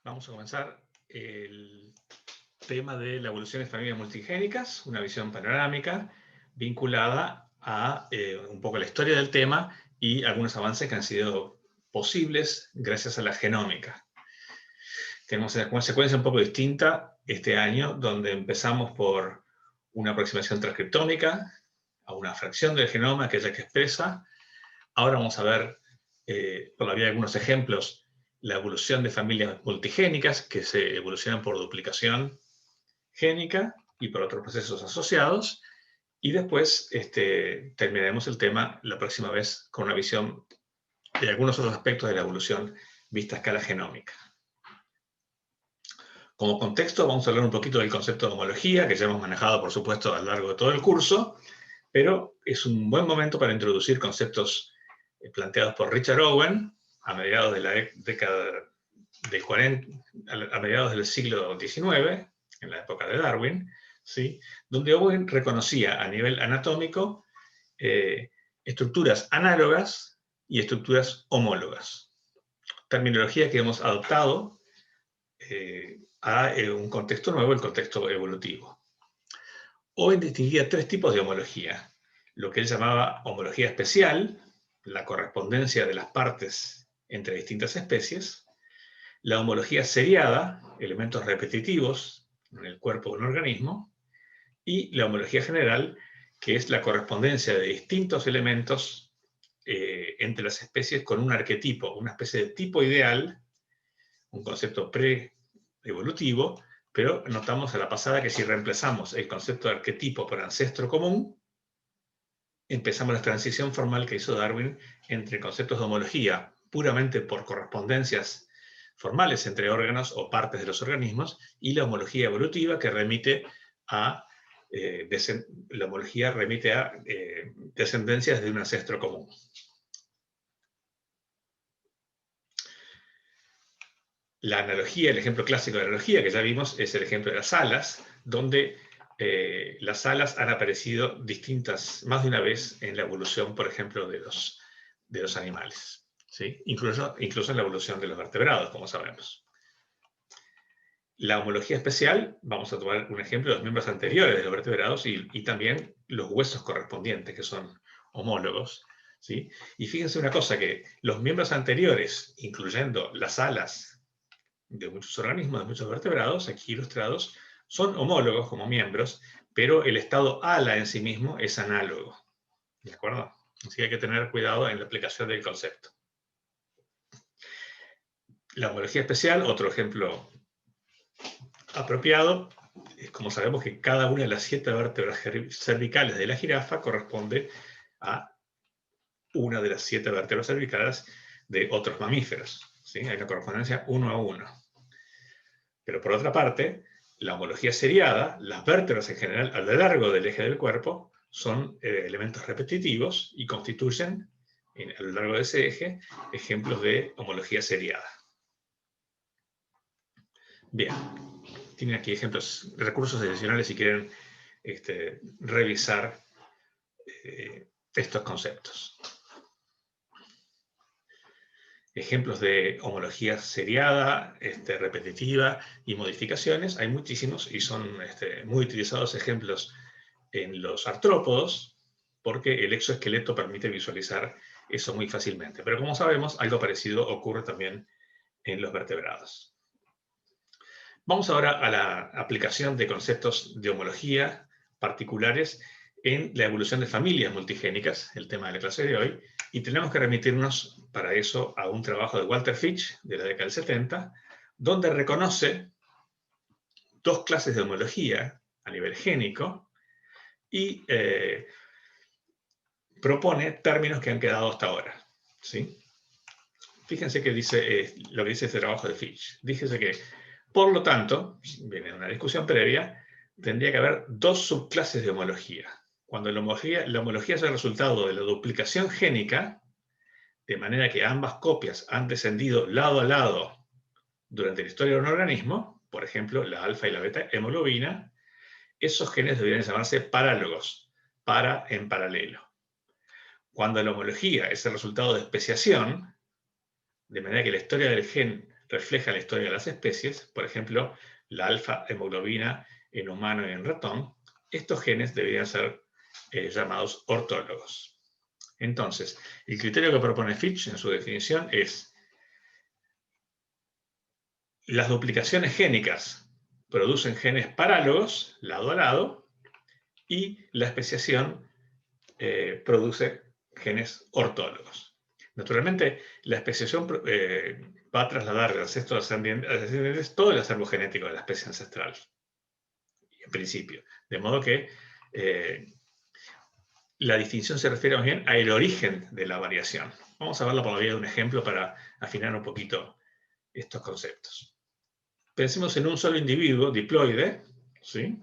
Vamos a comenzar el tema de la evolución de familias multigénicas, una visión panorámica vinculada a un poco la historia del tema y algunos avances que han sido posibles gracias a la genómica. Tenemos una secuencia un poco distinta este año, donde empezamos por una aproximación transcriptómica a una fracción del genoma, aquella que expresa. Ahora vamos a ver, por la vía de algunos ejemplos, la evolución de familias multigénicas que se evolucionan por duplicación génica y por otros procesos asociados. Y después terminaremos el tema la próxima vez con una visión de algunos otros aspectos de la evolución vista a escala genómica. Como contexto vamos a hablar un poquito del concepto de homología, que ya hemos manejado, por supuesto, a lo largo de todo el curso, pero es un buen momento para introducir conceptos planteados por Richard Owen a mediados de la década del 40, a mediados del siglo XIX, en la época de Darwin, ¿sí? Donde Owen reconocía a nivel anatómico estructuras análogas y estructuras homólogas. Terminología que hemos adoptado a un contexto nuevo, el contexto evolutivo. Owen distinguía tres tipos de homología. Lo que él llamaba homología especial, la correspondencia de las partes entre distintas especies; la homología seriada, elementos repetitivos en el cuerpo de un organismo; y la homología general, que es la correspondencia de distintos elementos entre las especies con un arquetipo, una especie de tipo ideal, un concepto pre-evolutivo, pero notamos a la pasada que si reemplazamos el concepto de arquetipo por ancestro común, empezamos la transición formal que hizo Darwin entre conceptos de homología puramente por correspondencias formales entre órganos o partes de los organismos, y la homología evolutiva, que remite a descendencias de un ancestro común. La analogía, el ejemplo clásico de la analogía que ya vimos, es el ejemplo de las alas, donde las alas han aparecido más de una vez en la evolución, por ejemplo, de los animales, ¿sí? Incluso en la evolución de los vertebrados, como sabemos. La homología especial, vamos a tomar un ejemplo de los miembros anteriores de los vertebrados y también los huesos correspondientes, que son homólogos, ¿sí? Y fíjense una cosa, que los miembros anteriores, incluyendo las alas de muchos organismos, de muchos vertebrados, aquí ilustrados, son homólogos como miembros, pero el estado ala en sí mismo es análogo. ¿De acuerdo? Así que hay que tener cuidado en la aplicación del concepto. La homología especial, otro ejemplo apropiado, es como sabemos que cada una de las 7 vértebras cervicales de la jirafa corresponde a una de las 7 vértebras cervicales de otros mamíferos, ¿sí? Hay una correspondencia 1 a 1. Pero por otra parte, la homología seriada, las vértebras en general a lo largo del eje del cuerpo, son elementos repetitivos y constituyen, a lo largo de ese eje, ejemplos de homología seriada. Bien, tienen aquí ejemplos, recursos adicionales si quieren revisar estos conceptos. Ejemplos de homología seriada, repetitiva y modificaciones, hay muchísimos y son muy utilizados ejemplos en los artrópodos, porque el exoesqueleto permite visualizar eso muy fácilmente. Pero como sabemos, algo parecido ocurre también en los vertebrados. Vamos ahora a la aplicación de conceptos de homología particulares en la evolución de familias multigénicas, el tema de la clase de hoy, y tenemos que remitirnos para eso a un trabajo de Walter Fitch de la década del 70, donde reconoce 2 clases de homología a nivel génico y propone términos que han quedado hasta ahora, ¿sí? Fíjense que dice, lo que dice este trabajo de Fitch. Díjese que, por lo tanto, viene una discusión previa, tendría que haber 2 subclases de homología. Cuando la homología es el resultado de la duplicación génica, de manera que ambas copias han descendido lado a lado durante la historia de un organismo, por ejemplo, la alfa y la beta hemoglobina, esos genes deberían llamarse parálogos, para en paralelo. Cuando la homología es el resultado de especiación, de manera que la historia del gen refleja la historia de las especies, por ejemplo, la alfa-hemoglobina en humano y en ratón, estos genes deberían ser llamados ortólogos. Entonces, el criterio que propone Fitch en su definición es: las duplicaciones génicas producen genes parálogos, lado a lado, y la especiación produce genes ortólogos. Naturalmente, la especiación va a trasladar de ancestros ascendientes todo el acervo genético de la especie ancestral, en principio. De modo que la distinción se refiere más bien al origen de la variación. Vamos a verlo por la vía de un ejemplo para afinar un poquito estos conceptos. Pensemos en un solo individuo diploide, ¿sí?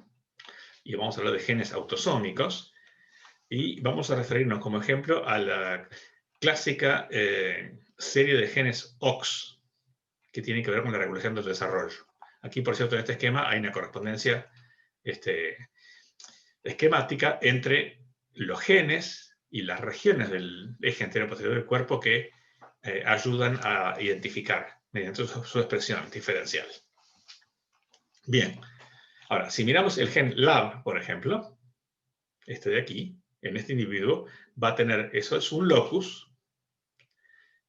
Y vamos a hablar de genes autosómicos, y vamos a referirnos como ejemplo a la clásica serie de genes OX, que tiene que ver con la regulación del desarrollo. Aquí, por cierto, en este esquema hay una correspondencia esquemática entre los genes y las regiones del eje anterior-posterior del cuerpo que ayudan a identificar mediante su expresión diferencial. Bien, ahora, si miramos el gen LAB, por ejemplo, este de aquí, en este individuo, va a tener, eso es un locus,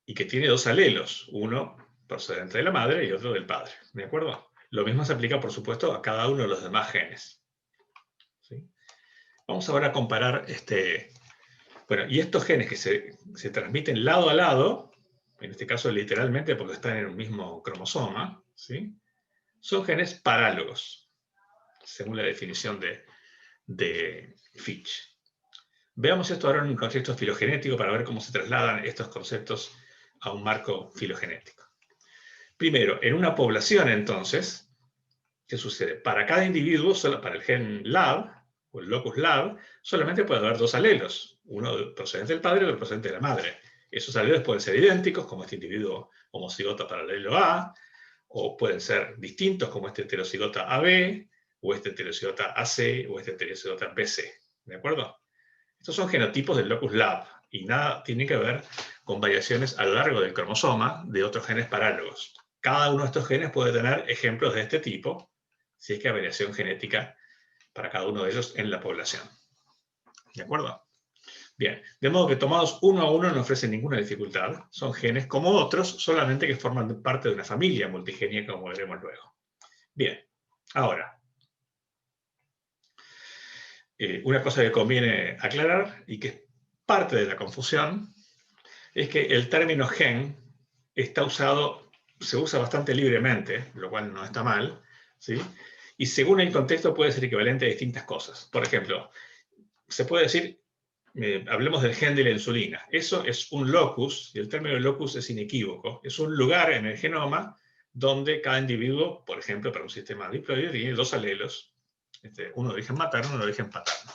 y que tiene dos alelos, uno procedente de la madre y otro del padre, ¿de acuerdo? Lo mismo se aplica, por supuesto, a cada uno de los demás genes. ¿Sí? Vamos ahora a comparar, bueno, y estos genes que se transmiten lado a lado, en este caso literalmente porque están en un mismo cromosoma, ¿sí? Son genes parálogos, según la definición de Fitch. Veamos esto ahora en un contexto filogenético para ver cómo se trasladan estos conceptos a un marco filogenético. Primero, en una población, entonces, ¿qué sucede? Para cada individuo, solo para el gen LAB, o el locus LAB, solamente puede haber dos alelos, uno procedente del padre y otro procedente de la madre. Esos alelos pueden ser idénticos, como este individuo homocigota para el alelo A, o pueden ser distintos, como este heterocigota AB, o este heterocigota AC, o este heterocigota BC. ¿De acuerdo? Estos son genotipos del locus LAB, y nada tiene que ver con variaciones a lo largo del cromosoma de otros genes parálogos. Cada uno de estos genes puede tener ejemplos de este tipo, si es que hay variación genética para cada uno de ellos en la población. ¿De acuerdo? Bien, de modo que tomados uno a uno no ofrecen ninguna dificultad. Son genes como otros, solamente que forman parte de una familia multigénica, como veremos luego. Bien, ahora, una cosa que conviene aclarar y que es parte de la confusión es que el término gen se usa bastante libremente, lo cual no está mal, ¿sí? Y según el contexto puede ser equivalente a distintas cosas. Por ejemplo, se puede decir, hablemos del gen de la insulina. Eso es un locus, y el término locus es inequívoco. Es un lugar en el genoma donde cada individuo, por ejemplo, para un sistema diploide, tiene dos alelos, uno de origen materno y uno de origen paterno.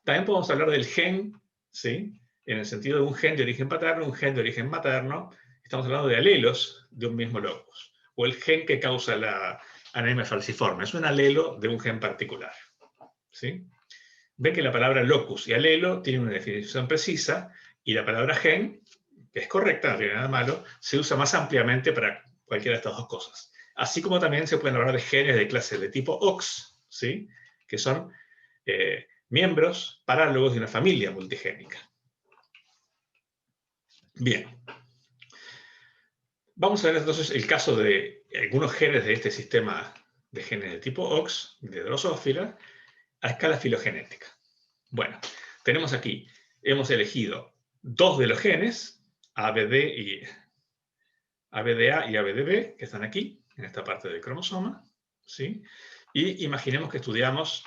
También podemos hablar del gen, ¿sí? En el sentido de un gen de origen paterno, un gen de origen materno. Estamos hablando de alelos de un mismo locus. O el gen que causa la anemia falciforme. Es un alelo de un gen particular. ¿Sí? Ven que la palabra locus y alelo tienen una definición precisa, y la palabra gen, que es correcta, no tiene nada malo, se usa más ampliamente para cualquiera de estas dos cosas. Así como también se pueden hablar de genes de clase de tipo OX, ¿sí? Que son miembros parálogos de una familia multigénica. Bien. Vamos a ver entonces el caso de algunos genes de este sistema de genes de tipo OX, de Drosophila, a escala filogenética. Bueno, tenemos aquí, hemos elegido dos de los genes, ABDA y ABDB, que están aquí, en esta parte del cromosoma, ¿sí? Y imaginemos que estudiamos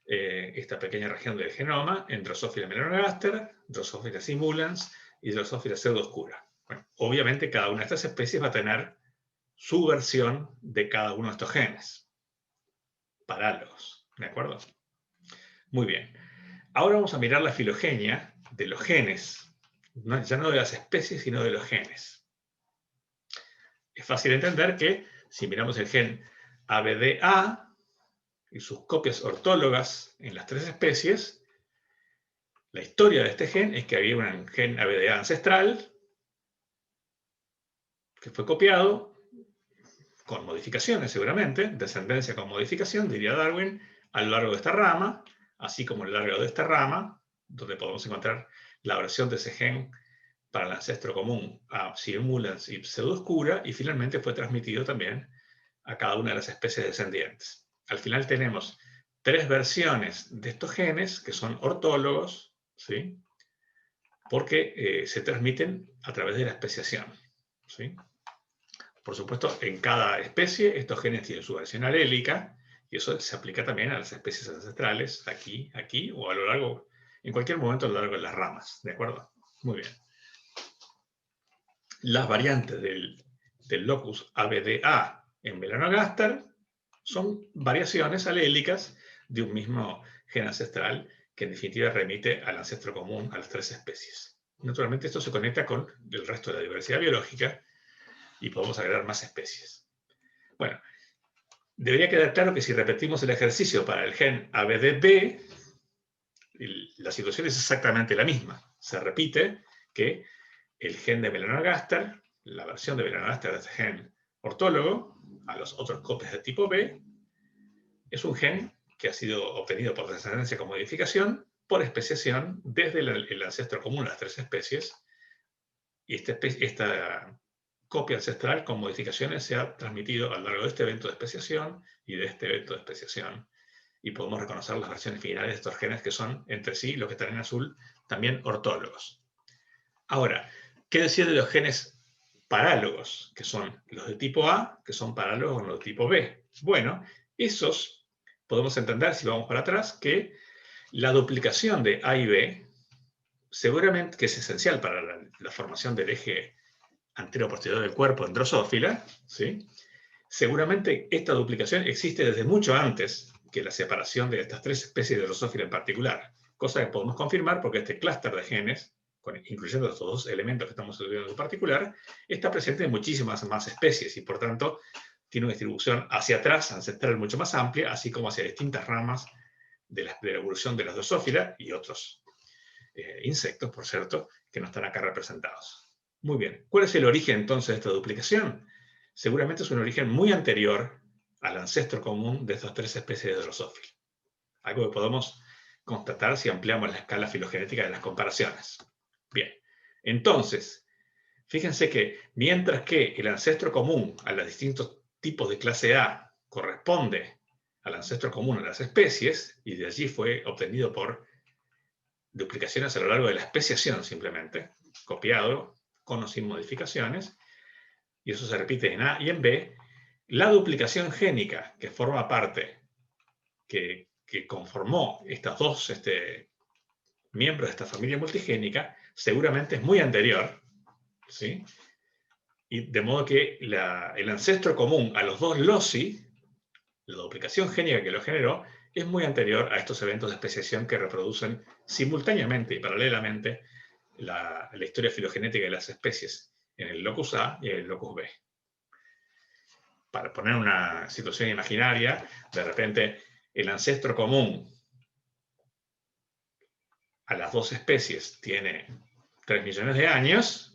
esta pequeña región del genoma en Drosophila melanogaster, Drosophila simulans y Drosophila pseudooscura. Bueno, obviamente cada una de estas especies va a tener su versión de cada uno de estos genes, parálogos, ¿de acuerdo? Muy bien. Ahora vamos a mirar la filogenia de los genes, ya no de las especies, sino de los genes. Es fácil entender que si miramos el gen ABDA y sus copias ortólogas en las tres especies, la historia de este gen es que había un gen ABDA ancestral que fue copiado con modificaciones seguramente, descendencia con modificación, diría Darwin, a lo largo de esta rama, así como a lo largo de esta rama, donde podemos encontrar la versión de ese gen para el ancestro común a simulans y pseudoscura, y finalmente fue transmitido también a cada una de las especies descendientes. Al final tenemos 3 versiones de estos genes que son ortólogos, ¿sí? Porque se transmiten a través de la especiación, ¿sí? Por supuesto, en cada especie estos genes tienen su versión alélica, y eso se aplica también a las especies ancestrales, aquí, aquí, o a lo largo, en cualquier momento a lo largo de las ramas, ¿de acuerdo? Muy bien. Las variantes del locus ABDA en Melanogaster son variaciones alélicas de un mismo gen ancestral que en definitiva remite al ancestro común a las 3 especies. Naturalmente esto se conecta con el resto de la diversidad biológica y podemos agregar más especies. Bueno, debería quedar claro que si repetimos el ejercicio para el gen ABDB, la situación es exactamente la misma. Se repite que el gen de Melanogaster, la versión de Melanogaster de este gen ortólogo, a los otros copias de tipo B, es un gen que ha sido obtenido por descendencia con modificación, por especiación, desde el ancestro común de las 3 especies, y esta copia ancestral con modificaciones se ha transmitido a lo largo de este evento de especiación y de este evento de especiación, y podemos reconocer las versiones finales de estos genes que son, entre sí, los que están en azul, también ortólogos. Ahora, ¿qué decir de los genes parálogos, que son los de tipo A, que son parálogos con los de tipo B? Bueno, esos podemos entender, si vamos para atrás, que la duplicación de A y B, seguramente que es esencial para la formación del eje antero-posterior del cuerpo en Drosophila, ¿sí? Seguramente esta duplicación existe desde mucho antes que la separación de estas 3 especies de Drosophila en particular, cosa que podemos confirmar porque este clúster de genes, incluyendo estos 2 elementos que estamos estudiando en particular, está presente en muchísimas más especies y por tanto tiene una distribución hacia atrás ancestral mucho más amplia, así como hacia distintas ramas de la evolución de las Drosophila y otros insectos, por cierto, que no están acá representados. Muy bien, ¿cuál es el origen entonces de esta duplicación? Seguramente es un origen muy anterior al ancestro común de estas 3 especies de Drosophila. Algo que podemos constatar si ampliamos la escala filogenética de las comparaciones. Bien, entonces, fíjense que mientras que el ancestro común a los distintos tipos de clase A corresponde al ancestro común a las especies, y de allí fue obtenido por duplicaciones a lo largo de la especiación simplemente, copiado con o sin modificaciones, y eso se repite en A y en B, la duplicación génica que forma parte, que conformó estos 2 miembros de esta familia multigénica, seguramente es muy anterior, ¿sí? Y de modo que el ancestro común a los 2 loci, la duplicación génica que lo generó, es muy anterior a estos eventos de especiación que reproducen simultáneamente y paralelamente la historia filogenética de las especies en el locus A y en el locus B. Para poner una situación imaginaria, de repente el ancestro común a las 2 especies tiene 3 millones de años,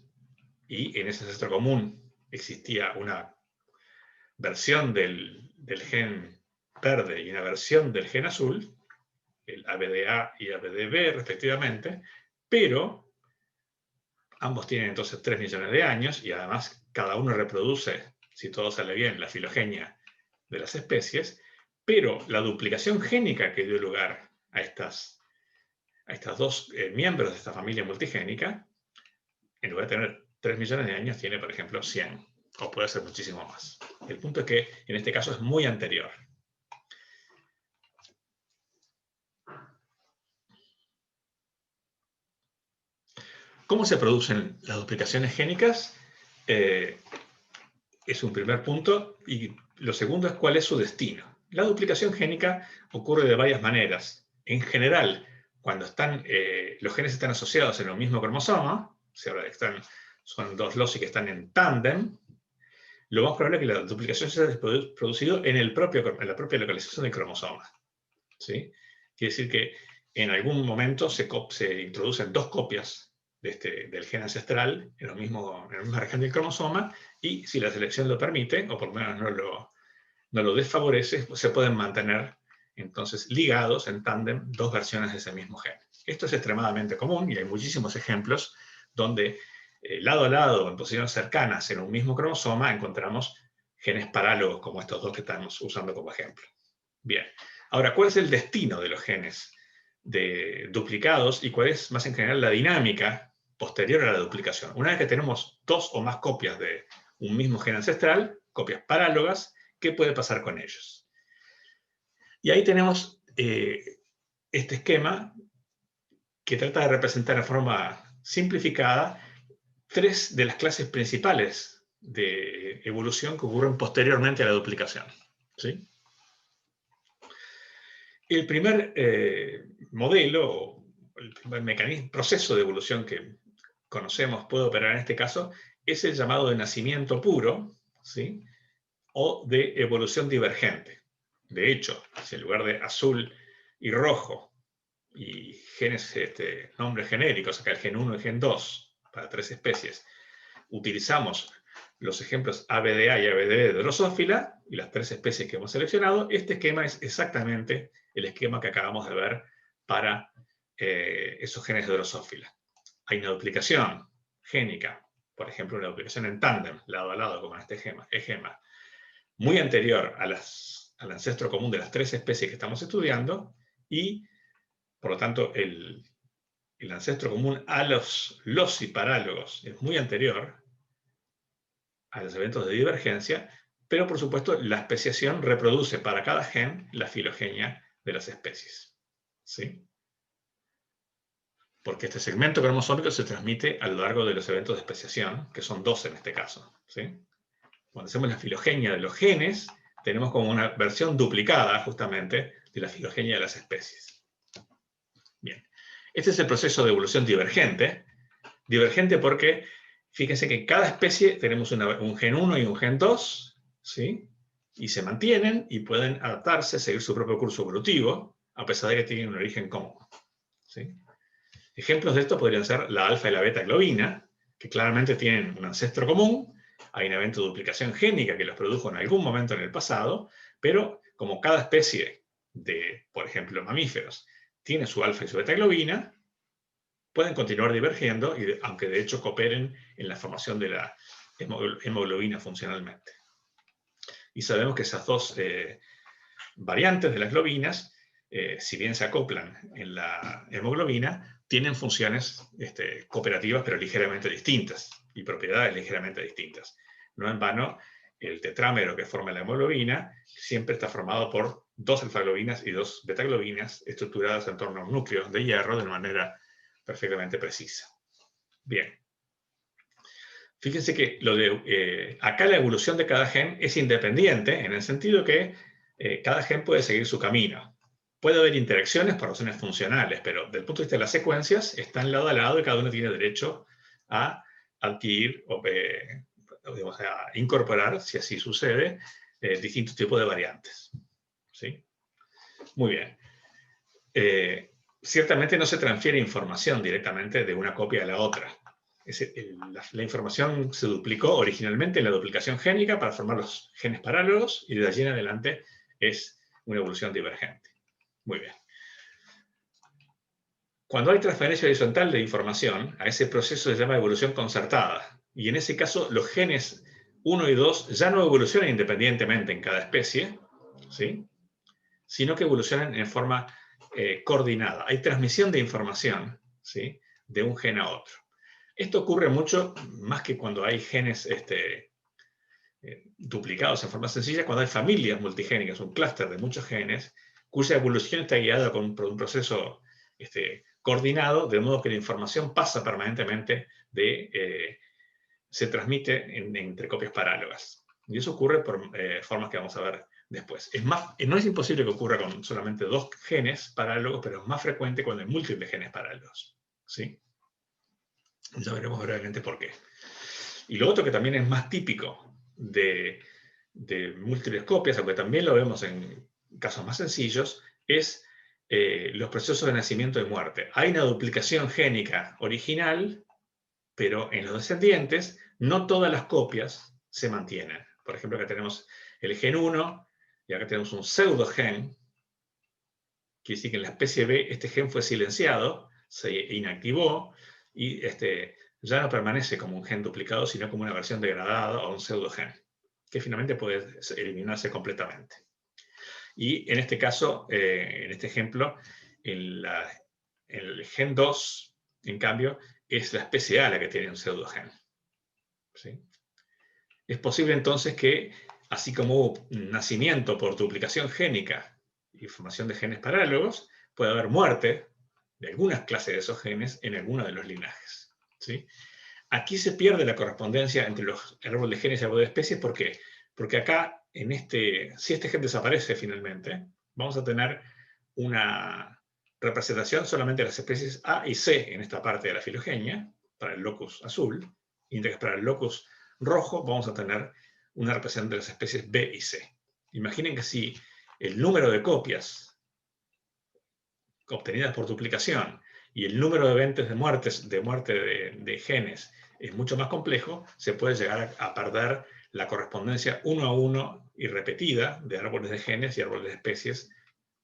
y en ese ancestro común existía una versión del gen verde y una versión del gen azul, el ABDA y ABDB respectivamente, pero ambos tienen entonces 3 millones de años y además cada uno reproduce, si todo sale bien, la filogenia de las especies, pero la duplicación génica que dio lugar a estas 2 miembros de esta familia multigénica, en lugar de tener 3 millones de años, tiene, por ejemplo, 100, o puede ser muchísimo más. El punto es que en este caso es muy anterior. ¿Cómo se producen las duplicaciones génicas? Es un primer punto, y lo segundo es cuál es su destino. La duplicación génica ocurre de varias maneras. En general, cuando los genes están asociados en el mismo cromosoma, se habla de que son 2 loci que están en tándem, lo más probable es que la duplicación se haya producido en la propia localización del cromosoma, ¿sí? Quiere decir que en algún momento se introducen 2 copias del gen ancestral en la misma región del cromosoma, y si la selección lo permite, o por lo menos no lo desfavorece, se pueden mantener entonces ligados en tándem dos versiones de ese mismo gen. Esto es extremadamente común y hay muchísimos ejemplos donde lado a lado, en posiciones cercanas en un mismo cromosoma, encontramos genes parálogos como estos dos que estamos usando como ejemplo. Bien, ahora, ¿cuál es el destino de los genes duplicados y cuál es más en general la dinámica posterior a la duplicación? Una vez que tenemos dos o más copias de un mismo gen ancestral, copias parálogas, ¿qué puede pasar con ellos? Y ahí tenemos este esquema que trata de representar de forma simplificada tres de las clases principales de evolución que ocurren posteriormente a la duplicación. ¿Sí? El primer modelo, el primer proceso de evolución que conocemos, puede operar en este caso, es el llamado de nacimiento puro, ¿sí? O de evolución divergente. De hecho, si en lugar de azul y rojo y genes, nombres genéricos, acá el gen 1 y el gen 2, para 3 especies, utilizamos los ejemplos ABDA y ABD de Drosophila y las 3 especies que hemos seleccionado, este esquema es exactamente el esquema que acabamos de ver para esos genes de Drosophila. Hay una duplicación génica, por ejemplo, una duplicación en tándem, lado a lado, como en este esquema, muy anterior al ancestro común de las 3 especies que estamos estudiando, y, por lo tanto, el ancestro común a los losiparálogos es muy anterior a los eventos de divergencia, pero por supuesto la especiación reproduce para cada gen la filogenia de las especies. ¿Sí? Porque este segmento cromosómico se transmite a lo largo de los eventos de especiación, que son 12 en este caso. ¿Sí? Cuando hacemos la filogenia de los genes, tenemos como una versión duplicada justamente de la filogenia de las especies. Bien, este es el proceso de evolución divergente. Divergente porque, fíjense que en cada especie tenemos un gen 1 y un gen 2, ¿sí? Y se mantienen y pueden adaptarse, seguir su propio curso evolutivo, a pesar de que tienen un origen común. ¿Sí? Ejemplos de esto podrían ser la alfa y la beta globina, que claramente tienen un ancestro común, hay un evento de duplicación génica que los produjo en algún momento en el pasado, pero como cada especie de, por ejemplo, mamíferos, tiene su alfa y su beta globina, pueden continuar divergiendo, aunque de hecho cooperen en la formación de la hemoglobina funcionalmente. Y sabemos que esas dos variantes de las globinas, si bien se acoplan en la hemoglobina, tienen funciones cooperativas pero ligeramente distintas y propiedades ligeramente distintas. No en vano, el tetrámero que forma la hemoglobina siempre está formado por 2 alfaglobinas y 2 betaglobinas estructuradas en torno a un núcleo de hierro de manera perfectamente precisa. Bien. Fíjense que acá la evolución de cada gen es independiente en el sentido que cada gen puede seguir su camino. Puede haber interacciones por razones funcionales, pero desde el punto de vista de las secuencias están lado a lado y cada uno tiene derecho a adquirir o digamos, a incorporar, si así sucede, distintos tipos de variantes. ¿Sí? Muy bien. Ciertamente no se transfiere información directamente de una copia a la otra. La información se duplicó originalmente en la duplicación génica para formar los genes parálogos y de allí en adelante es una evolución divergente. Muy bien. Cuando hay transferencia horizontal de información, a ese proceso se llama evolución concertada. Y en ese caso, los genes 1 y 2 ya no evolucionan independientemente en cada especie, ¿sí? Sino que evolucionan en forma coordinada. Hay transmisión de información, ¿sí? De un gen a otro. Esto ocurre mucho más que cuando hay genes duplicados en forma sencilla, cuando hay familias multigénicas, un clúster de muchos genes, cuya evolución está guiada por un proceso coordinado, de modo que la información pasa permanentemente se transmite entre copias parálogas. Y eso ocurre por formas que vamos a ver después. No es imposible que ocurra con solamente 2 genes parálogos, pero es más frecuente cuando hay múltiples genes parálogos. ¿Sí? Ya veremos brevemente por qué. Y lo otro que también es más típico de múltiples copias, aunque también lo vemos en casos más sencillos, es los procesos de nacimiento y muerte. Hay una duplicación génica original pero en los descendientes no todas las copias se mantienen. Por ejemplo, acá tenemos el gen 1 y acá tenemos un pseudogen. Quiere decir que en la especie B este gen fue silenciado, se inactivó y ya no permanece como un gen duplicado, sino como una versión degradada o un pseudogen, que finalmente puede eliminarse completamente. Y en este caso, en este ejemplo, el gen 2, en cambio, es la especie A la que tiene un pseudogen. ¿Sí? Es posible entonces que, así como hubo nacimiento por duplicación génica y formación de genes parálogos, puede haber muerte de algunas clases de esos genes en alguno de los linajes. ¿Sí? Aquí se pierde la correspondencia entre los árboles de genes y árboles de especies. ¿Por qué? Porque acá, si este gen desaparece finalmente, vamos a tener una representación solamente de las especies A y C en esta parte de la filogenia, para el locus azul, mientras que para el locus rojo vamos a tener una representación de las especies B y C. Imaginen que si el número de copias obtenidas por duplicación y el número de eventos de muerte de genes es mucho más complejo, se puede llegar a perder la correspondencia 1 a 1 y repetida de árboles de genes y árboles de especies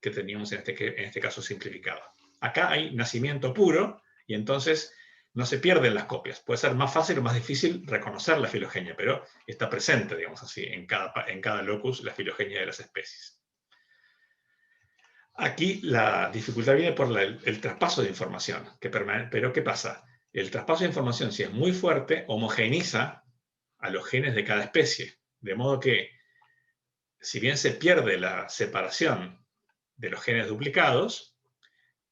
que teníamos en este caso simplificado. Acá hay nacimiento puro y entonces no se pierden las copias. Puede ser más fácil o más difícil reconocer la filogenia, pero está presente, digamos así, en cada locus la filogenia de las especies. Aquí la dificultad viene por el traspaso de información. Pero ¿qué pasa? El traspaso de información, si es muy fuerte, homogeneiza a los genes de cada especie. De modo que, si bien se pierde la separación de los genes duplicados,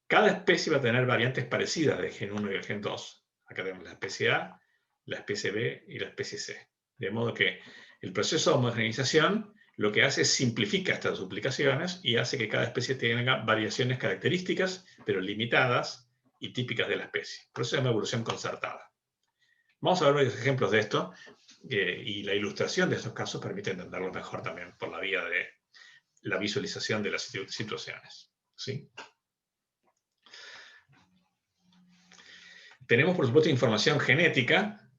cada especie va a tener variantes parecidas del gen 1 y el gen 2. Acá tenemos la especie A, la especie B y la especie C. De modo que el proceso de homogeneización lo que hace es simplifica estas duplicaciones y hace que cada especie tenga variaciones características, pero limitadas y típicas de la especie. Por eso se llama evolución concertada. Vamos a ver varios ejemplos de esto y la ilustración de estos casos permite entenderlo mejor también por la vía de la visualización de las situaciones. ¿Sí? Tenemos, por supuesto, información genética,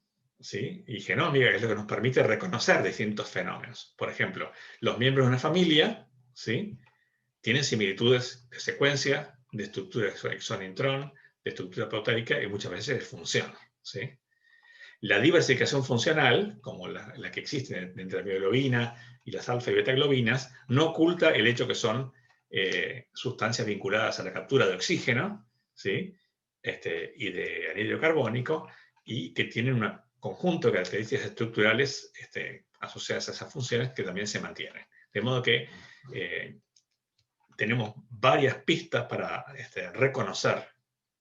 ¿sí? Y genómica, que es lo que nos permite reconocer distintos fenómenos. Por ejemplo, los miembros de una familia, ¿sí? Tienen similitudes de secuencia, de estructura exón-intrón, de estructura proteica y muchas veces de función. ¿Sí? La diversificación funcional, como la que existe entre la mioglobina y las alfa y beta globinas, no oculta el hecho que son sustancias vinculadas a la captura de oxígeno, ¿sí? Y de anhídrido carbónico, y que tienen un conjunto de características estructurales asociadas a esas funciones que también se mantienen. De modo que tenemos varias pistas para reconocer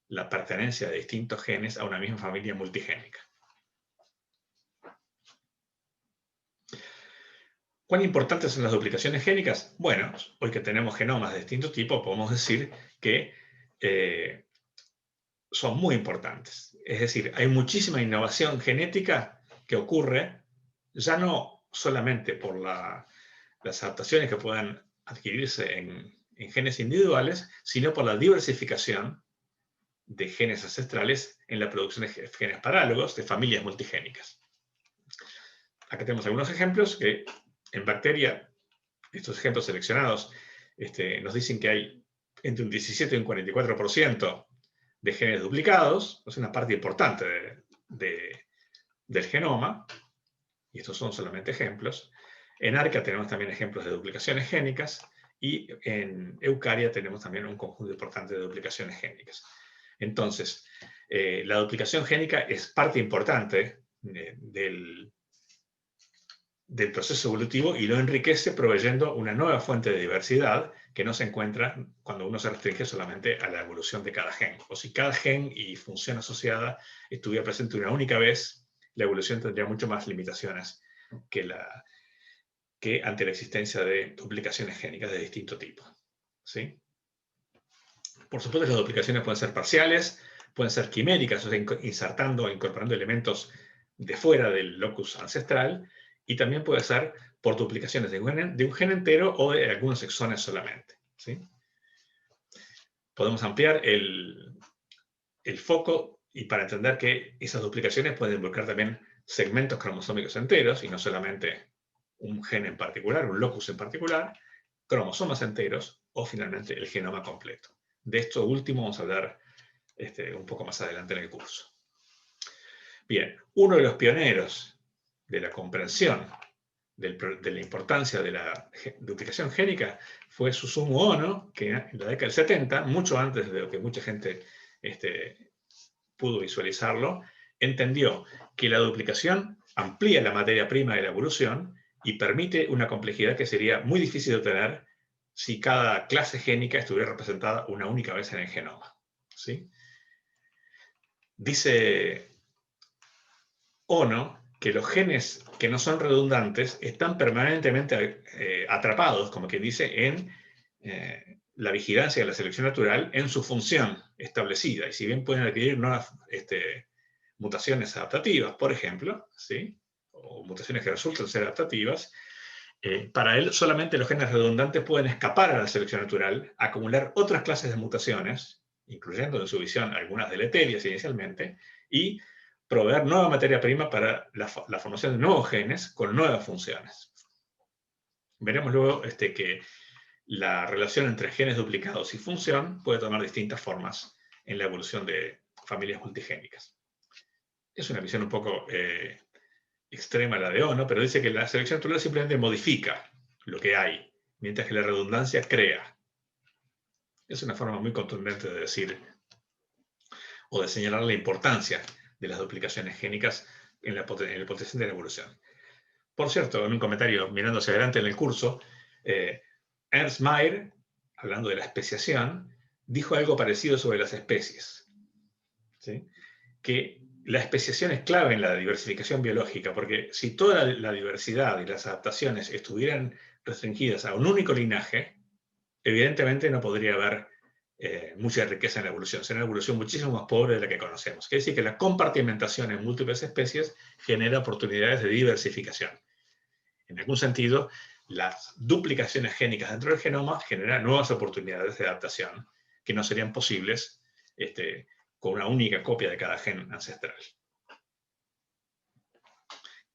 la pertenencia de distintos genes a una misma familia multigénica. ¿Cuán importantes son las duplicaciones génicas? Bueno, hoy que tenemos genomas de distintos tipos, podemos decir que son muy importantes. Es decir, hay muchísima innovación genética que ocurre, ya no solamente por las adaptaciones que puedan adquirirse en genes individuales, sino por la diversificación de genes ancestrales en la producción de genes parálogos de familias multigénicas. Acá tenemos algunos ejemplos que en bacteria, estos ejemplos seleccionados nos dicen que hay entre un 17 y un 44% de genes duplicados, es una parte importante del genoma, y estos son solamente ejemplos. En Arca tenemos también ejemplos de duplicaciones génicas, y en Eukarya tenemos también un conjunto importante de duplicaciones génicas. Entonces, la duplicación génica es parte importante del proceso evolutivo y lo enriquece proveyendo una nueva fuente de diversidad que no se encuentra cuando uno se restringe solamente a la evolución de cada gen. O si cada gen y función asociada estuviera presente una única vez, la evolución tendría mucho más limitaciones que ante la existencia de duplicaciones génicas de distinto tipo. ¿Sí? Por supuesto, las duplicaciones pueden ser parciales, pueden ser quiméricas, o sea, insertando o incorporando elementos de fuera del locus ancestral, y también puede ser por duplicaciones de un gen entero o de algunos exones solamente. ¿Sí? Podemos ampliar el foco y para entender que esas duplicaciones pueden involucrar también segmentos cromosómicos enteros, y no solamente un gen en particular, un locus en particular, cromosomas enteros, o finalmente el genoma completo. De esto último vamos a hablar un poco más adelante en el curso. Bien, uno de los pioneros de la comprensión de la importancia de la duplicación génica fue Susumu Ono, que en la década del 70, mucho antes de lo que mucha gente pudo visualizarlo, entendió que la duplicación amplía la materia prima de la evolución y permite una complejidad que sería muy difícil de obtener si cada clase génica estuviera representada una única vez en el genoma. ¿Sí? Dice Ono que los genes que no son redundantes están permanentemente atrapados, como quien dice, en la vigilancia de la selección natural en su función establecida. Y si bien pueden adquirir nuevas mutaciones adaptativas, por ejemplo, ¿sí? O mutaciones que resultan ser adaptativas, para él solamente los genes redundantes pueden escapar a la selección natural, acumular otras clases de mutaciones, incluyendo en su visión algunas deleterias inicialmente, y proveer nueva materia prima para la formación de nuevos genes con nuevas funciones. Veremos luego que la relación entre genes duplicados y función puede tomar distintas formas en la evolución de familias multigénicas. Es una visión un poco extrema la de Ono, pero dice que la selección natural simplemente modifica lo que hay, mientras que la redundancia crea. Es una forma muy contundente de decir o de señalar la importancia de las duplicaciones génicas en el potencial de la evolución. Por cierto, en un comentario mirando hacia adelante en el curso, Ernst Mayr, hablando de la especiación, dijo algo parecido sobre las especies. ¿Sí? Que la especiación es clave en la diversificación biológica, porque si toda la diversidad y las adaptaciones estuvieran restringidas a un único linaje, evidentemente no podría haber mucha riqueza en la evolución. Sería una evolución muchísimo más pobre de la que conocemos. Quiere decir que la compartimentación en múltiples especies genera oportunidades de diversificación. En algún sentido, las duplicaciones génicas dentro del genoma generan nuevas oportunidades de adaptación que no serían posibles con una única copia de cada gen ancestral.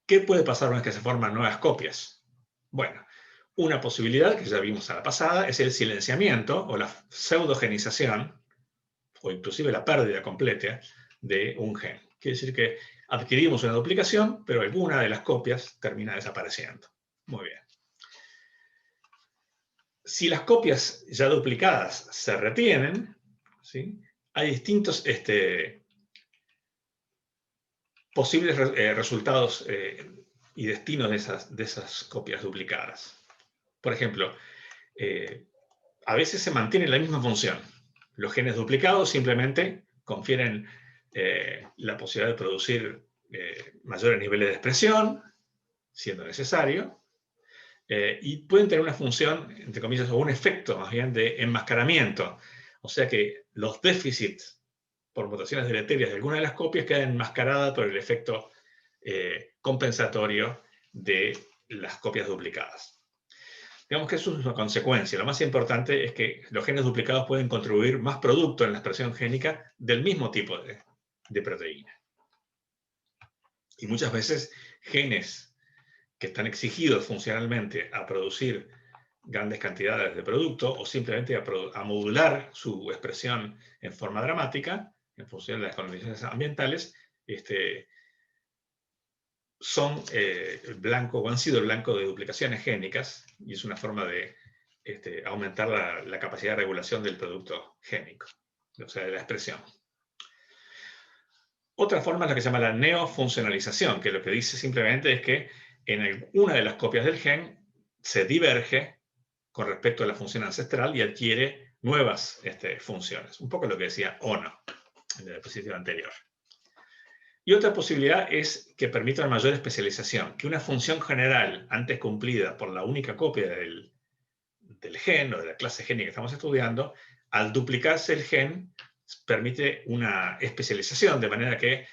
¿Qué puede pasar una vez que se forman nuevas copias? Bueno, una posibilidad que ya vimos a la pasada es el silenciamiento o la pseudogenización, o inclusive la pérdida completa de un gen. Quiere decir que adquirimos una duplicación, pero alguna de las copias termina desapareciendo. Muy bien. Si las copias ya duplicadas se retienen, ¿sí? Hay distintos posibles resultados y destinos de esas copias duplicadas. Por ejemplo, a veces se mantiene la misma función. Los genes duplicados simplemente confieren la posibilidad de producir mayores niveles de expresión, siendo necesario, y pueden tener una función, entre comillas, o un efecto más bien de enmascaramiento. O sea que los déficits por mutaciones deleterias de alguna de las copias quedan enmascaradas por el efecto compensatorio de las copias duplicadas. Digamos que eso es una consecuencia. Lo más importante es que los genes duplicados pueden contribuir más producto en la expresión génica del mismo tipo de proteína. Y muchas veces genes que están exigidos funcionalmente a producir grandes cantidades de producto o simplemente a modular su expresión en forma dramática en función de las condiciones ambientales, son blanco o han sido el blanco de duplicaciones génicas, y es una forma de aumentar la capacidad de regulación del producto génico, o sea, de la expresión. Otra forma es la que se llama la neofuncionalización, que lo que dice simplemente es que en una de las copias del gen se diverge con respecto a la función ancestral y adquiere nuevas funciones. Un poco lo que decía Ono en la diapositiva anterior. Y otra posibilidad es que permita una mayor especialización, que una función general antes cumplida por la única copia del gen o de la clase génica que estamos estudiando, al duplicarse el gen, permite una especialización, de manera que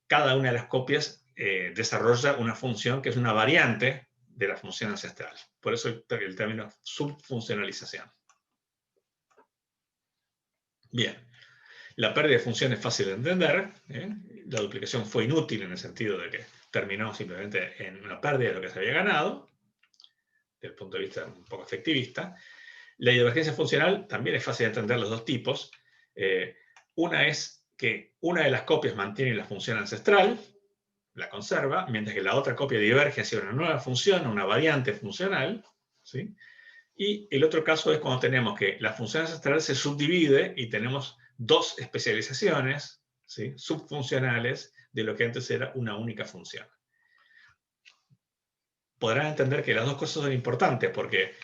cada una de las copias desarrolla una función que es una variante de la función ancestral. Por eso el término subfuncionalización. Bien. La pérdida de función es fácil de entender. La duplicación fue inútil en el sentido de que terminó simplemente en una pérdida de lo que se había ganado, desde el punto de vista un poco efectivista. La divergencia funcional también es fácil de entender los dos tipos. Una es que una de las copias mantiene la función ancestral, la conserva, mientras que la otra copia diverge hacia una nueva función, una variante funcional, ¿sí? Y el otro caso es cuando tenemos que la función ancestral se subdivide y tenemos dos especializaciones, ¿sí?, subfuncionales de lo que antes era una única función. Podrán entender que las dos cosas son importantes porque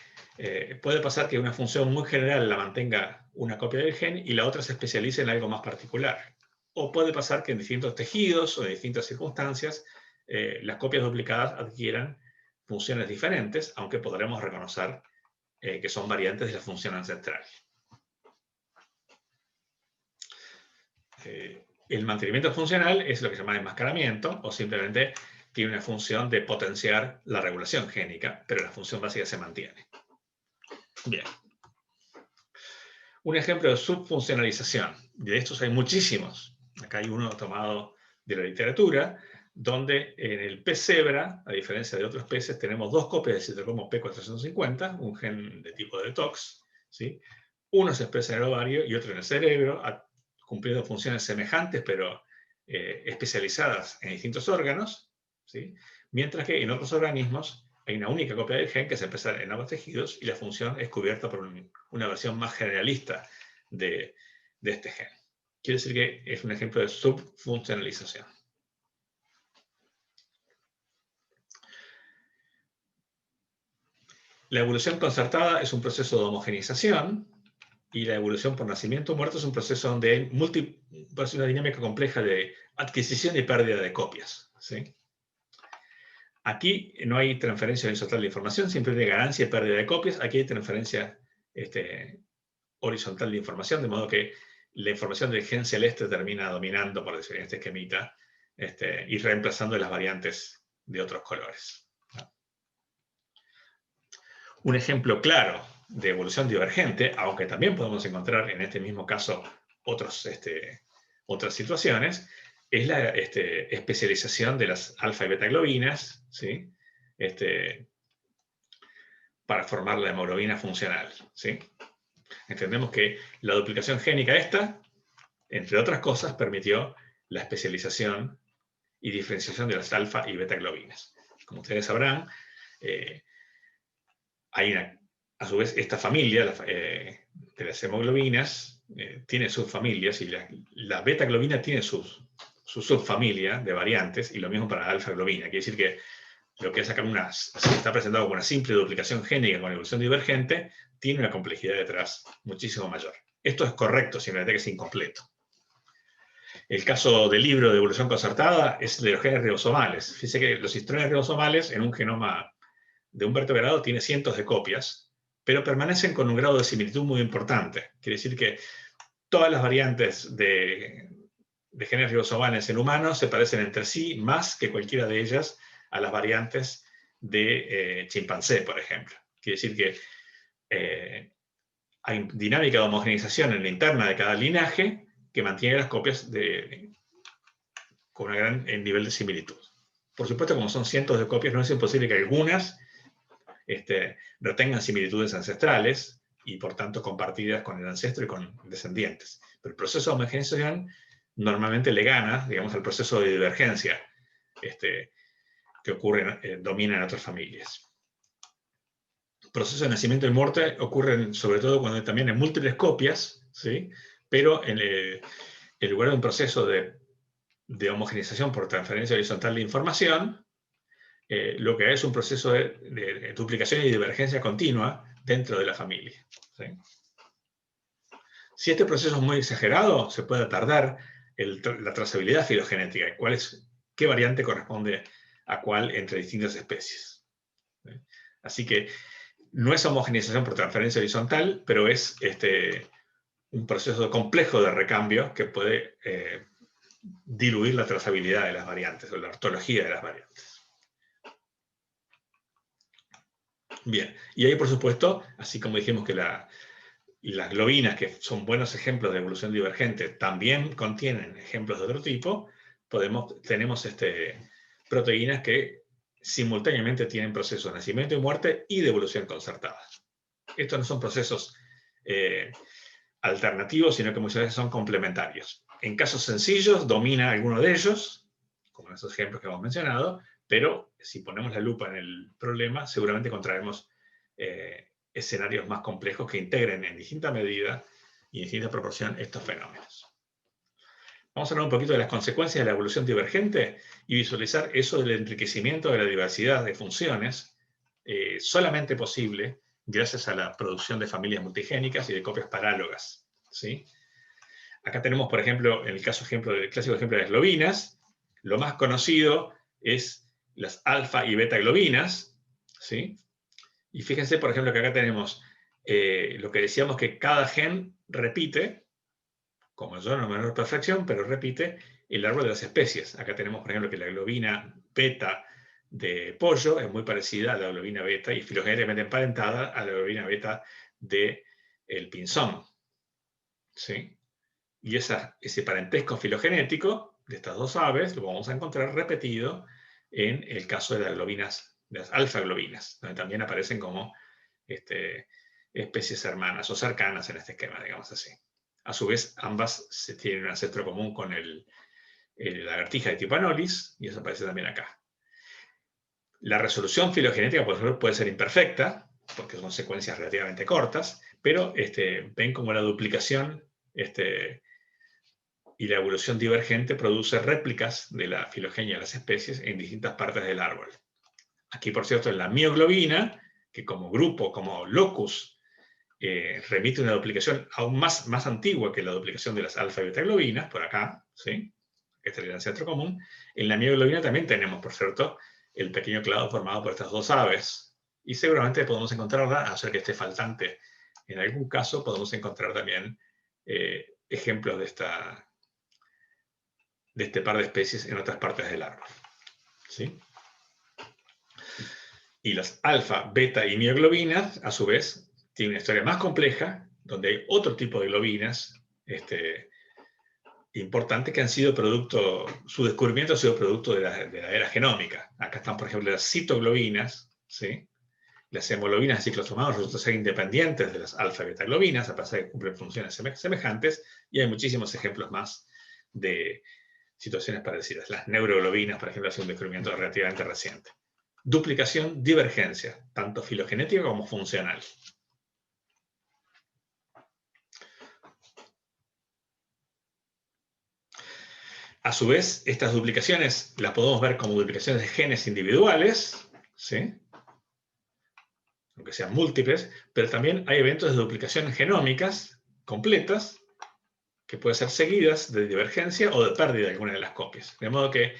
puede pasar que una función muy general la mantenga una copia del gen y la otra se especialice en algo más particular. O puede pasar que en distintos tejidos o en distintas circunstancias las copias duplicadas adquieran funciones diferentes, aunque podremos reconocer que son variantes de la función ancestral. El mantenimiento funcional es lo que se llama enmascaramiento, o simplemente tiene una función de potenciar la regulación génica, pero la función básica se mantiene. Bien. Un ejemplo de subfuncionalización. De estos hay muchísimos. Acá hay uno tomado de la literatura, donde en el pez cebra, a diferencia de otros peces, tenemos dos copias del citocromo P450, un gen de tipo detox, ¿sí? Uno se expresa en el ovario y otro en el cerebro, cumpliendo funciones semejantes, pero especializadas en distintos órganos, ¿sí? Mientras que en otros organismos hay una única copia del gen que se expresa en ambos tejidos y la función es cubierta por una versión más generalista de este gen. Quiere decir que es un ejemplo de subfuncionalización. La evolución concertada es un proceso de homogenización y la evolución por nacimiento o muerte es un proceso donde hay una dinámica compleja de adquisición y pérdida de copias, ¿sí? Aquí no hay transferencia horizontal de información, siempre hay ganancia y pérdida de copias. Aquí hay transferencia horizontal de información, de modo que la información del gen celeste termina dominando, por decir en este esquemita, y reemplazando las variantes de otros colores. Un ejemplo claro de evolución divergente, aunque también podemos encontrar en este mismo caso otras situaciones, es la especialización de las alfa y beta globinas, ¿sí?, para formar la hemoglobina funcional, ¿sí? Entendemos que la duplicación génica esta, entre otras cosas, permitió la especialización y diferenciación de las alfa y beta globinas. Como ustedes sabrán, hay a su vez esta familia de las hemoglobinas tiene subfamilias y la beta globina tiene su subfamilia de variantes y lo mismo para la alfa globina. Quiere decir que lo que es acá está presentado como una simple duplicación génica con evolución divergente, tiene una complejidad detrás muchísimo mayor. Esto es correcto, simplemente que es incompleto. El caso del libro de evolución concertada es de los genes ribosomales. Fíjense que los histrones ribosomales en un genoma de un vertebrado tiene cientos de copias, pero permanecen con un grado de similitud muy importante. Quiere decir que todas las variantes de genes ribosomales en humanos se parecen entre sí más que cualquiera de ellas a las variantes de chimpancé, por ejemplo. Quiere decir que hay dinámica de homogeneización en la interna de cada linaje que mantiene las copias con un gran nivel de similitud. Por supuesto, como son cientos de copias, no es imposible que algunas retengan similitudes ancestrales y, por tanto, compartidas con el ancestro y con descendientes. Pero el proceso de homogeneización normalmente le gana, digamos, al proceso de divergencia que ocurre, domina en otras familias. Procesos de nacimiento y muerte ocurren sobre todo cuando también hay múltiples copias, ¿sí?, pero en lugar de un proceso de homogeneización por transferencia horizontal de información, lo que hay es un proceso de duplicación y divergencia continua dentro de la familia, ¿sí? Si este proceso es muy exagerado, se puede tardar la trazabilidad filogenética, qué variante corresponde a cuál entre distintas especies, ¿sí? Así que no es homogeneización por transferencia horizontal, pero es un proceso complejo de recambio que puede diluir la trazabilidad de las variantes o la ortología de las variantes. Bien, y ahí por supuesto, así como dijimos que y las globinas, que son buenos ejemplos de evolución divergente, también contienen ejemplos de otro tipo, tenemos proteínas que simultáneamente tienen procesos de nacimiento y muerte y de evolución concertada. Estos no son procesos alternativos, sino que muchas veces son complementarios. En casos sencillos domina alguno de ellos, como en esos ejemplos que hemos mencionado, pero si ponemos la lupa en el problema, seguramente encontraremos escenarios más complejos que integren en distinta medida y en distinta proporción estos fenómenos. Vamos a hablar un poquito de las consecuencias de la evolución divergente y visualizar eso del enriquecimiento de la diversidad de funciones, solamente posible gracias a la producción de familias multigénicas y de copias parálogas, ¿sí? Acá tenemos, por ejemplo, en el clásico ejemplo de las globinas, lo más conocido es las alfa y beta globinas, ¿sí? Y fíjense, por ejemplo, que acá tenemos lo que decíamos que cada gen repite, con mayor o menor perfección, pero repite el árbol de las especies. Acá tenemos, por ejemplo, que la globina beta de pollo es muy parecida a la globina beta y filogenéticamente emparentada a la globina beta del pinzón, ¿sí? Y ese parentesco filogenético de estas dos aves lo vamos a encontrar repetido en el caso de las globinas, de las alfa-globinas, donde también aparecen como especies hermanas o cercanas en este esquema, digamos así. A su vez, ambas tienen un ancestro común con la lagartija de tipo Anolis, y eso aparece también acá. La resolución filogenética, por ejemplo, puede ser imperfecta, porque son secuencias relativamente cortas, pero ven como la duplicación y la evolución divergente produce réplicas de la filogenia de las especies en distintas partes del árbol. Aquí, por cierto, en la mioglobina, que como grupo, como locus, remite una duplicación aún más antigua que la duplicación de las alfa y beta globinas, por acá, ¿sí? Este es el ancestro común. En la mioglobina también tenemos, por cierto, el pequeño clado formado por estas dos aves. Y seguramente podemos encontrarla, a no ser que esté faltante en algún caso, podemos encontrar también ejemplos de este par de especies en otras partes del árbol, ¿sí? Y las alfa, beta y mioglobinas, a su vez, tienen una historia más compleja, donde hay otro tipo de globinas importantes que han sido producto, su descubrimiento ha sido producto de la era genómica. Acá están, por ejemplo, las citoglobinas, ¿sí? Las hemoglobinas de ciclos tomados resultan ser independientes de las alfa y beta globinas, a pesar de que cumplen funciones semejantes, y hay muchísimos ejemplos más de situaciones parecidas. Las neuroglobinas, por ejemplo, ha sido un descubrimiento relativamente reciente. Duplicación, divergencia, tanto filogenética como funcional. A su vez, estas duplicaciones las podemos ver como duplicaciones de genes individuales, ¿sí? Aunque sean múltiples, pero también hay eventos de duplicación genómicas completas que pueden ser seguidas de divergencia o de pérdida de alguna de las copias. De modo que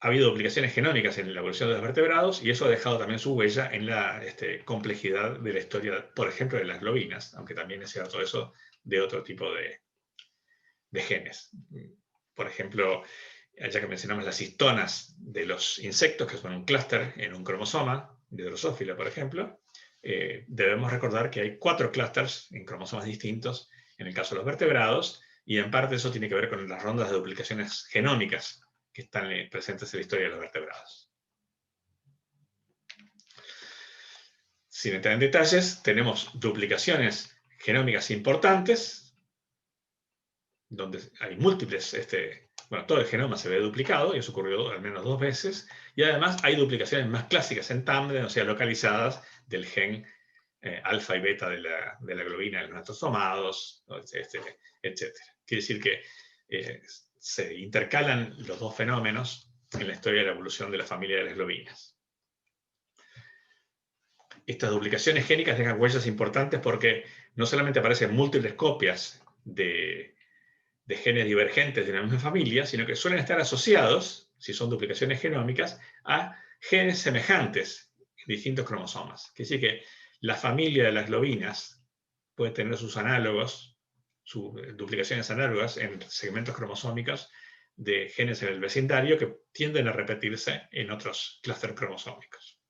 ha habido duplicaciones genómicas en la evolución de los vertebrados y eso ha dejado también su huella en la complejidad de la historia, por ejemplo, de las globinas, aunque también es cierto eso de otro tipo de genes. Por ejemplo, ya que mencionamos las histonas de los insectos, que son un clúster en un cromosoma, de Drosophila, por ejemplo, debemos recordar que hay 4 clústeres en cromosomas distintos en el caso de los vertebrados, y en parte eso tiene que ver con las rondas de duplicaciones genómicas que están presentes en la historia de los vertebrados. Sin entrar en detalles, tenemos duplicaciones genómicas importantes, donde hay múltiples, todo el genoma se ve duplicado, y eso ocurrió al menos 2 veces, y además hay duplicaciones más clásicas en tándem, o sea, localizadas del gen alfa y beta de la globina de los natrosomados, etc. Quiere decir que se intercalan los dos fenómenos en la historia de la evolución de la familia de las globinas. Estas duplicaciones génicas dejan huellas importantes porque no solamente aparecen múltiples copias de genes divergentes de la misma familia, sino que suelen estar asociados, si son duplicaciones genómicas, a genes semejantes en distintos cromosomas. Quiere decir que la familia de las globinas puede tener sus análogos, sus duplicaciones análogas en segmentos cromosómicos de genes en el vecindario que tienden a repetirse en otros clústeres cromosómicos.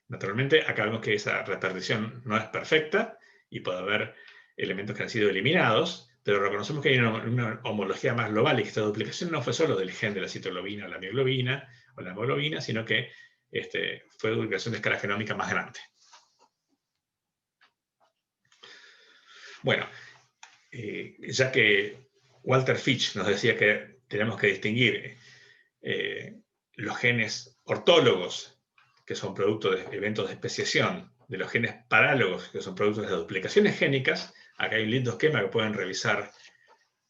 Naturalmente, acá vemos que esa repartición no es perfecta y puede haber elementos que han sido eliminados, pero reconocemos que hay una homología más global y que esta duplicación no fue solo del gen de la citoglobina o la mioglobina o la hemoglobina, sino que fue duplicación de escala genómica más grande. Bueno, ya que Walter Fitch nos decía que tenemos que distinguir los genes ortólogos, que son producto de eventos de especiación, de los genes parálogos, que son productos de duplicaciones génicas, acá hay un lindo esquema que pueden revisar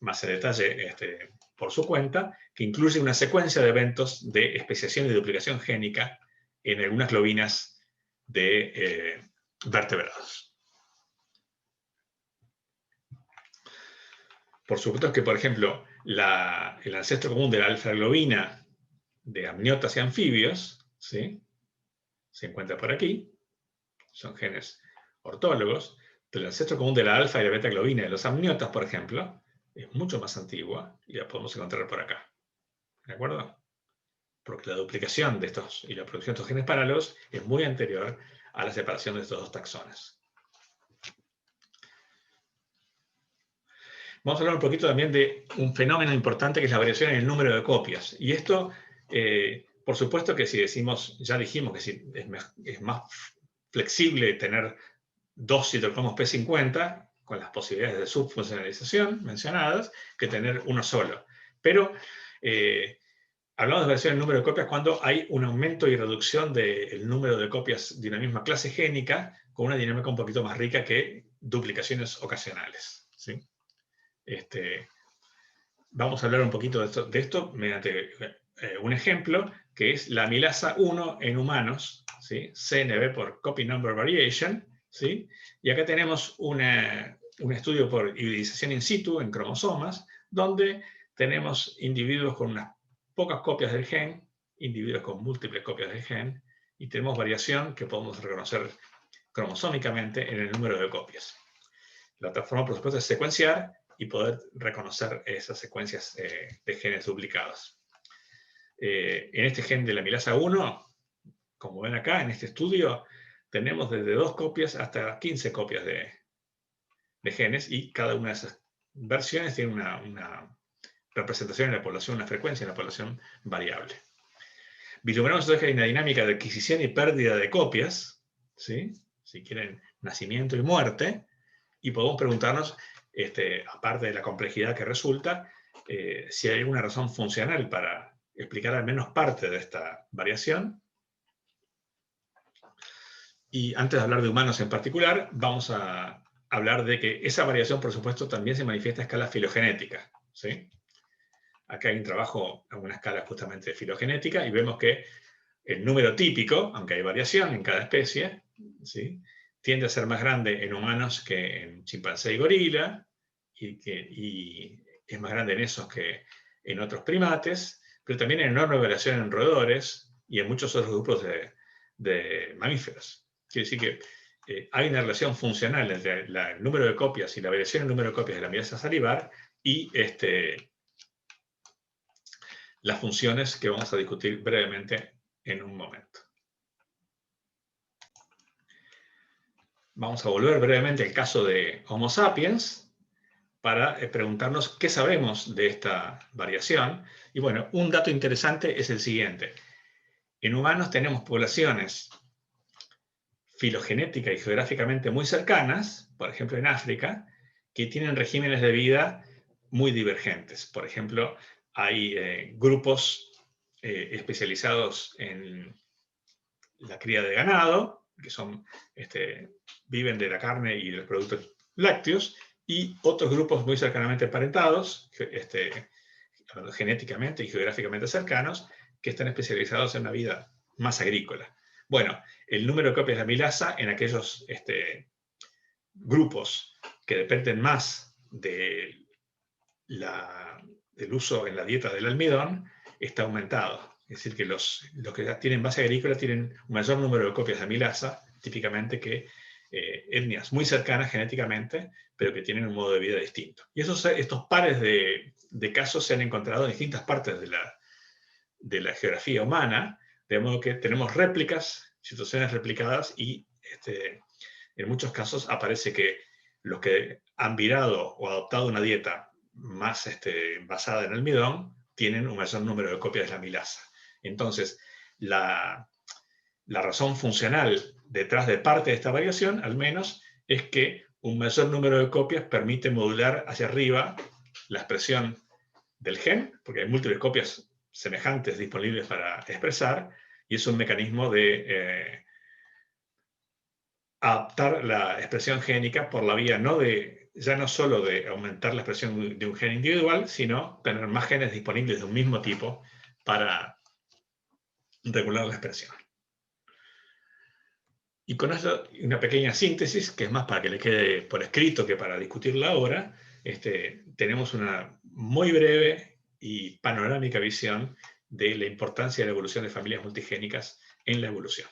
más en detalle por su cuenta, que incluye una secuencia de eventos de especiación y duplicación génica en algunas globinas de vertebrados. Por supuesto que, por ejemplo, el ancestro común de la alfa-globina de amniotas y anfibios, ¿sí?, se encuentra por aquí. Son genes ortólogos. Pero el ancestro común de la alfa y la beta-globina de los amniotas, por ejemplo, es mucho más antigua y la podemos encontrar por acá. ¿De acuerdo? Porque la duplicación de estos y la producción de estos genes parálogos es muy anterior a la separación de estos dos taxones. Vamos a hablar un poquito también de un fenómeno importante que es la variación en el número de copias. Y esto, por supuesto que si decimos, ya dijimos que si es más flexible tener dos citocromos P50, con las posibilidades de subfuncionalización mencionadas, que tener uno solo. Pero hablamos de variación en el número de copias cuando hay un aumento y reducción del número de copias de una misma clase génica con una dinámica un poquito más rica que duplicaciones ocasionales, ¿sí? Vamos a hablar un poquito de esto mediante un ejemplo, que es la amilasa 1 en humanos, ¿sí? CNV por Copy Number Variation, ¿sí? Y acá tenemos un estudio por hibridización in situ en cromosomas, donde tenemos individuos con unas pocas copias del gen, individuos con múltiples copias del gen, y tenemos variación que podemos reconocer cromosómicamente en el número de copias. La otra forma, por supuesto, es secuenciar y poder reconocer esas secuencias de genes duplicados. En este gen de la amilasa 1, como ven acá, en este estudio, tenemos desde 2 copias hasta 15 copias de genes, y cada una de esas versiones tiene una representación en la población, una frecuencia en la población variable. Vislumbramos entonces que hay una dinámica de adquisición y pérdida de copias, ¿sí? Si quieren, nacimiento y muerte, y podemos preguntarnos, aparte de la complejidad que resulta, si hay alguna razón funcional para explicar al menos parte de esta variación. Y antes de hablar de humanos en particular, vamos a hablar de que esa variación, por supuesto, también se manifiesta a escala filogenética, ¿sí? Acá hay un trabajo a una escala justamente de filogenética y vemos que el número típico, aunque hay variación en cada especie, ¿sí?, tiende a ser más grande en humanos que en chimpancé y gorila, y es más grande en esos que en otros primates, pero también hay enorme variación en roedores y en muchos otros grupos de mamíferos. Quiere decir que hay una relación funcional entre el número de copias y la variación en el número de copias de la amilasa salivar y las funciones que vamos a discutir brevemente en un momento. Vamos a volver brevemente al caso de Homo sapiens para preguntarnos qué sabemos de esta variación. Y bueno, un dato interesante es el siguiente. En humanos tenemos poblaciones filogenética y geográficamente muy cercanas, por ejemplo en África, que tienen regímenes de vida muy divergentes. Por ejemplo, hay grupos especializados en la cría de ganado, que viven de la carne y de los productos lácteos, y otros grupos muy cercanamente emparentados, genéticamente y geográficamente cercanos, que están especializados en una vida más agrícola. Bueno, el número de copias de amilasa en aquellos grupos que dependen más del uso en la dieta del almidón está aumentado. Es decir, que los que tienen base agrícola tienen un mayor número de copias de amilasa, típicamente, que etnias muy cercanas genéticamente, pero que tienen un modo de vida distinto. Y estos pares de casos se han encontrado en distintas partes de la geografía humana, de modo que tenemos réplicas situaciones replicadas y en muchos casos aparece que los que han virado o adoptado una dieta más basada en almidón tienen un mayor número de copias de la amilasa. Entonces, la razón funcional detrás de parte de esta variación, al menos, es que un mayor número de copias permite modular hacia arriba la expresión del gen, porque hay múltiples copias semejantes disponibles para expresar, y es un mecanismo de adaptar la expresión génica por la vía ya no solo de aumentar la expresión de un gen individual, sino tener más genes disponibles de un mismo tipo para regular la expresión. Y con esto, una pequeña síntesis, que es más para que le quede por escrito que para discutirla ahora, tenemos una muy breve y panorámica visión de la importancia de la evolución de familias multigénicas en la evolución.